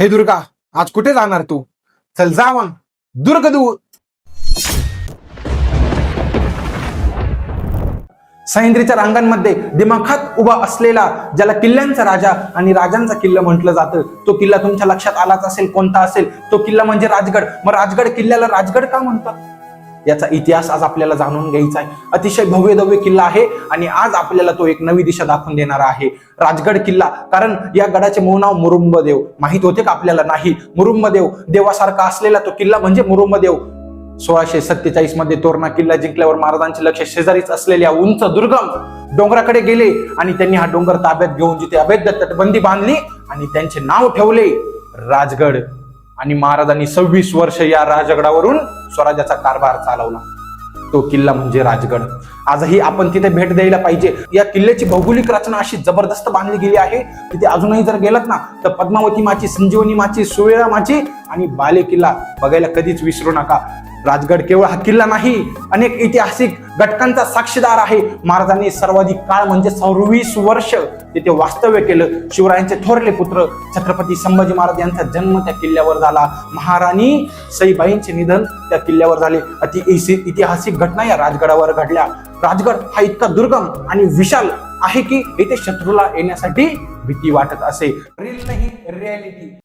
हे दुर्गा, आज कुठे जाणार तू? चल जा मग. दुर्गदूत. सह्याद्रीच्या रांगांमध्ये दिमाखात उभा असलेला, ज्याला किल्ल्यांचा राजा आणि राजांचा किल्ला म्हटलं जातं, तो किल्ला तुमच्या लक्षात आलाच असेल. कोणता असेल तो किल्ला? म्हणजे राजगड. मग राजगड किल्ल्याला राजगड का म्हणतात? याचा इतिहास आज आपल्याला जाणून घ्यायचा आहे. अतिशय भव्य दिव्य किल्ला आहे आणि आज आपल्याला तो एक नवी दिशा दाखवून देणारा आहे. राजगड किल्ला. कारण या गडाचे मूळ नाव मुरुंबदेव. माहित होते का आपल्याला? नाही. मुरुंबदेव देवासारखा असलेला तो किल्ला म्हणजे मुरुंबदेव. 1647 मध्ये तोरणा किल्ला जिंकल्यावर महाराजांचे लक्ष शेजारीच असलेल्या उंच दुर्गम डोंगराकडे गेले आणि त्यांनी हा डोंगर ताब्यात घेऊन जिथे अभेद्य तटबंदी बांधली आणि त्यांचे नाव ठेवले राजगड. आणि महाराजांनी 26 वर्ष या राजगडावरून स्वराज्याचा कारभार चालवला. तो किल्ला म्हणजे राजगड. आजही आपण तिथे भेट द्यायला पाहिजे. या किल्ल्याची भौगोलिक रचना अशी जबरदस्त बांधली गेली आहे. तिथे अजूनही जर गेलात ना तर पद्मावती माची, संजीवनी माची, सुवेळा माची आणि बाले किल्ला बघायला कधीच विसरू नका. राजगड केवळ हा किल्ला नाही, अनेक ऐतिहासिक घटकांचा साक्षीदार आहे. महाराजांनी सर्वाधिक काळ म्हणजे 26 वर्ष तिथे वास्तव्य केलं. शिवरायांचे थोरले पुत्र छत्रपती संभाजी महाराज यांचा जन्म त्या किल्ल्यावर झाला. महाराणी सईबाईंचे निधन त्या किल्ल्यावर झाले. ऐतिहासिक घटना या राजगडावर घडल्या. राजगड हा इतका दुर्गम आणि विशाल आहे की इथे शत्रूला येण्यासाठी भीती वाटत असे. रील नाही, रियालिटी.